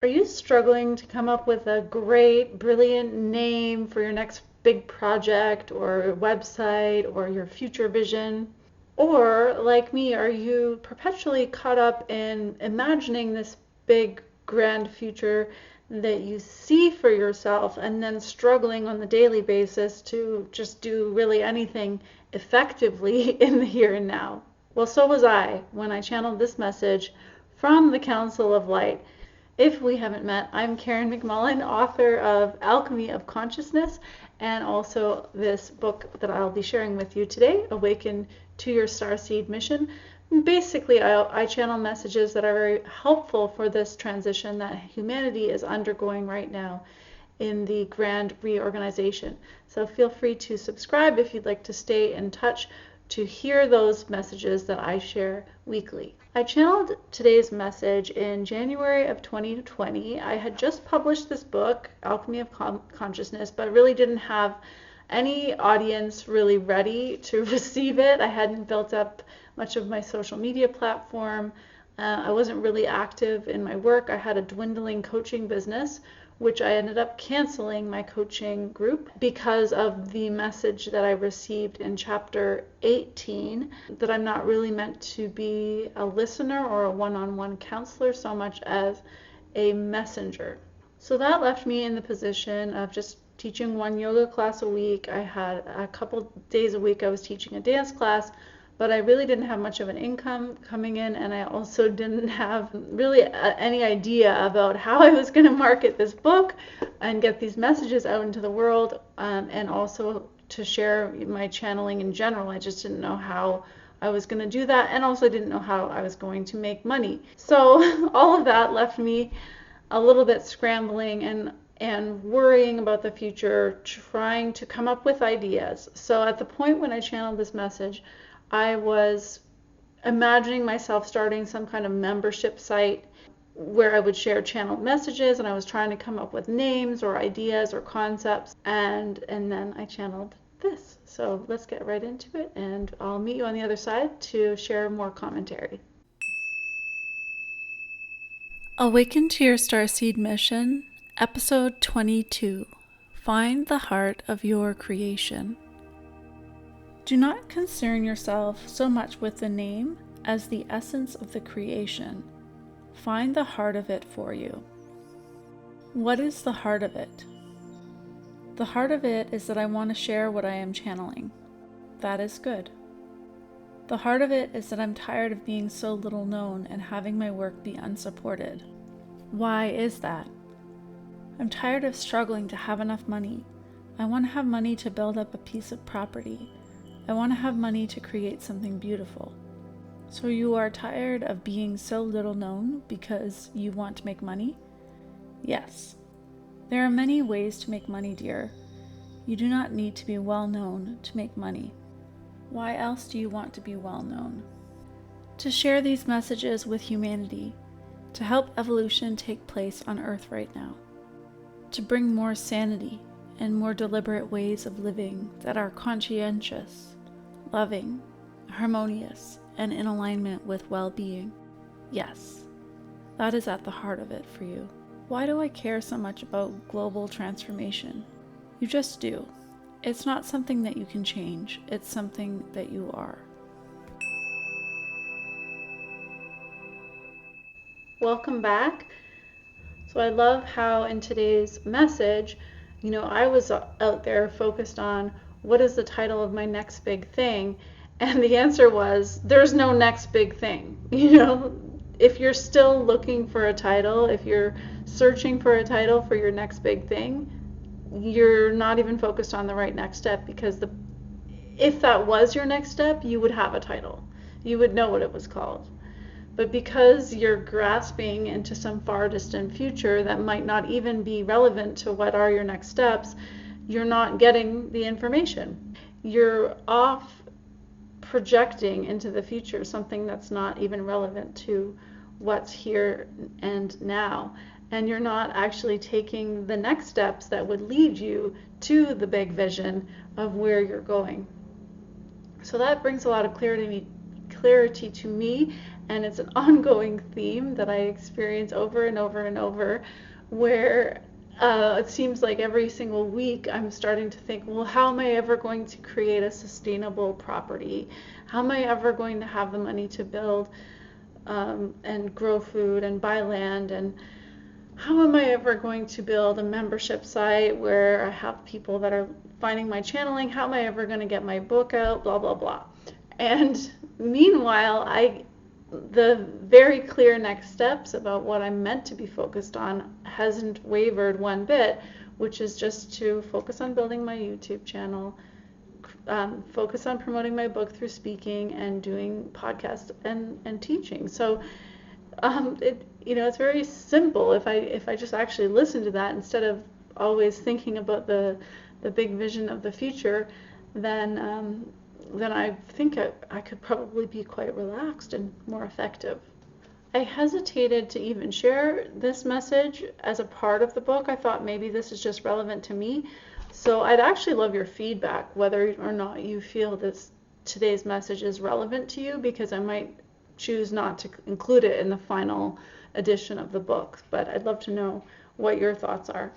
Are you struggling to come up with a great, brilliant name for your next big project or website or your future vision? Or, like me, are you perpetually caught up in imagining this big, grand future that you see for yourself and then struggling on the daily basis to just do really anything effectively in the here and now? Well, so was I when I channeled this message from the Council of Light. If we haven't met, I'm Karen McMullen, author of Alchemy of Consciousness, and also this book that I'll be sharing with you today, Awaken to Your Starseed Mission. Basically, I channel messages that are very helpful for this transition that humanity is undergoing right now in the grand reorganization. So feel free to subscribe if you'd like to stay in touch to hear those messages that I share weekly. I channeled today's message in January of 2020. I had just published this book, Alchemy of Consciousness, but really didn't have any audience really ready to receive it. I hadn't built up much of my social media platform. I wasn't really active in my work. I had a dwindling coaching business, which I ended up canceling my coaching group because of the message that I received in chapter 18 that I'm not really meant to be a listener or a one-on-one counselor so much as a messenger. So that left me in the position of just teaching one yoga class a week. I had a couple days a week I was teaching a dance class, but I really didn't have much of an income coming in, and I also didn't have really any idea about how I was going to market this book and get these messages out into the world, and also to share my channeling in general. I just didn't know how I was going to do that, and also didn't know how I was going to make money. So all of that left me a little bit scrambling and worrying about the future, trying to come up with ideas. So at the point when I channeled this message, I was imagining myself starting some kind of membership site where I would share channeled messages, and I was trying to come up with names or ideas or concepts, and then I channeled this. So let's get right into it, and I'll meet you on the other side to share more commentary. Awaken to Your Starseed Mission, Episode 22. Find the Heart of Your Creation. Do not concern yourself so much with the name as the essence of the creation. Find the heart of it for you. What is the heart of it? The heart of it is that I want to share what I am channeling. That is good. The heart of it is that I'm tired of being so little known and having my work be unsupported. Why is that? I'm tired of struggling to have enough money. I want to have money to build up a piece of property. I want to have money to create something beautiful. So you are tired of being so little known because you want to make money? Yes. There are many ways to make money, dear. You do not need to be well known to make money. Why else do you want to be well known? To share these messages with humanity, to help evolution take place on Earth right now, to bring more sanity and more deliberate ways of living that are conscientious, loving, harmonious, and in alignment with well-being. Yes, that is at the heart of it for you. Why do I care so much about global transformation? You just do. It's not something that you can change. It's something that you are. Welcome back. So I love how in today's message, I was out there focused on what is the title of my next big thing, and the answer was there's no next big thing. If you're still looking for a title, if you're searching for a title for your next big thing, you're not even focused on the right next step, because if that was your next step, you would have a title. You would know what it was called. But because you're grasping into some far distant future that might not even be relevant to what are your next steps, you're not getting the information. You're off projecting into the future something that's not even relevant to what's here and now. And you're not actually taking the next steps that would lead you to the big vision of where you're going. So that brings a lot of clarity to me, And it's an ongoing theme that I experience over and over and over, where it seems like every single week I'm starting to think, well, how am I ever going to create a sustainable property? How am I ever going to have the money to build and grow food and buy land? And how am I ever going to build a membership site where I have people that are finding my channeling? How am I ever going to get my book out? Blah, blah, blah. And meanwhile, the very clear next steps about what I'm meant to be focused on hasn't wavered one bit, which is just to focus on building my YouTube channel, focus on promoting my book through speaking and doing podcasts and teaching. So it's very simple if I just actually listen to that instead of always thinking about the big vision of the future, then I think I could probably be quite relaxed and more effective. I hesitated to even share this message as a part of the book. I thought maybe this is just relevant to me. So I'd actually love your feedback, whether or not you feel today's message is relevant to you, because I might choose not to include it in the final edition of the book. But I'd love to know what your thoughts are.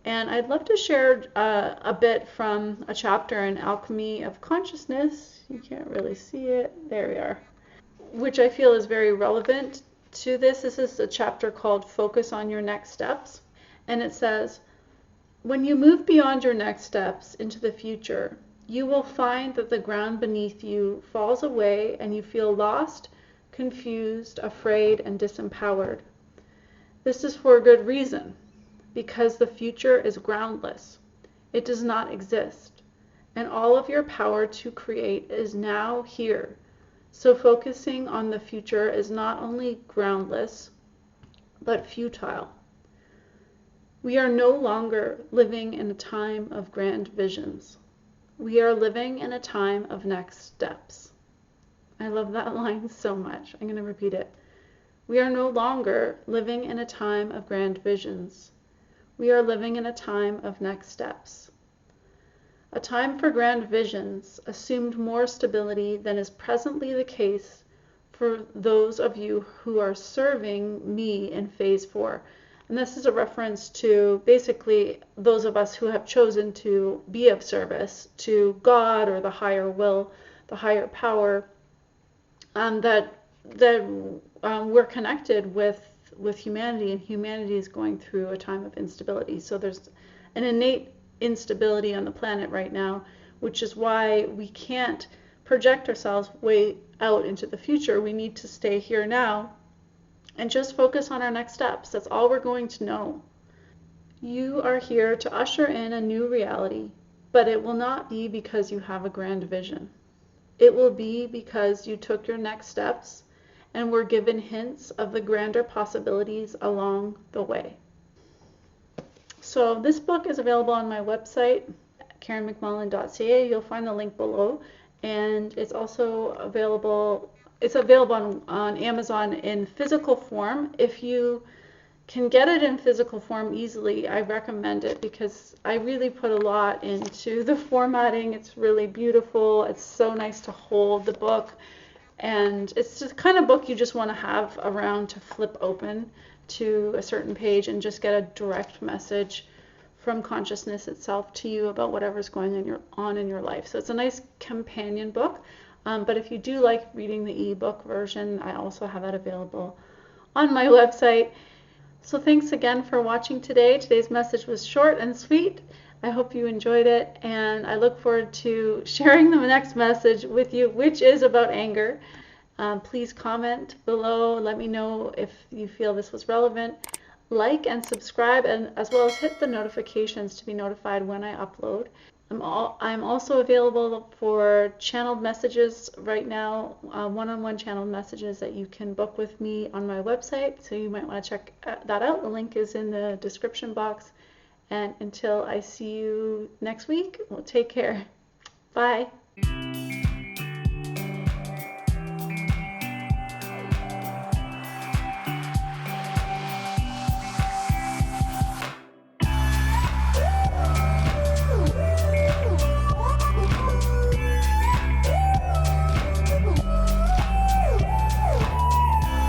And I'd love to share a bit from a chapter in Alchemy of Consciousness. You can't really see it. There we are. Which I feel is very relevant to this. This is a chapter called Focus on Your Next Steps. And it says, when you move beyond your next steps into the future, you will find that the ground beneath you falls away and you feel lost, confused, afraid, and disempowered. This is for a good reason. Because the future is groundless. It does not exist. And all of your power to create is now here. So focusing on the future is not only groundless, but futile. We are no longer living in a time of grand visions. We are living in a time of next steps. I love that line so much. I'm going to repeat it. We are no longer living in a time of grand visions. We are living in a time of next steps. A time for grand visions assumed more stability than is presently the case for those of you who are serving me in phase 4. And this is a reference to basically those of us who have chosen to be of service to God or the higher will, the higher power, that we're connected with humanity, and humanity is going through a time of instability. So there's an innate instability on the planet right now, which is why we can't project ourselves way out into the future. We need to stay here now and just focus on our next steps. That's all we're going to know. You are here to usher in a new reality, but it will not be because you have a grand vision. It will be because you took your next steps and were given hints of the grander possibilities along the way. So this book is available on my website, karenmcmullen.ca. You'll find the link below, and it's also available. It's available on Amazon in physical form. If you can get it in physical form easily, I recommend it because I really put a lot into the formatting. It's really beautiful. It's so nice to hold the book. And it's the kind of book you just want to have around to flip open to a certain page and just get a direct message from consciousness itself to you about whatever's going on in your life. So it's a nice companion book. But if you do like reading the ebook version, I also have that available on my website. So thanks again for watching today. Today's message was short and sweet. I hope you enjoyed it, and I look forward to sharing the next message with you, which is about anger. Please comment below. Let me know if you feel this was relevant. Like and subscribe, and as well as hit the notifications to be notified when I upload. I'm also available for channeled messages right now, one-on-one channeled messages that you can book with me on my website. So you might want to check that out. The link is in the description box. And until I see you next week, well, take care. Bye.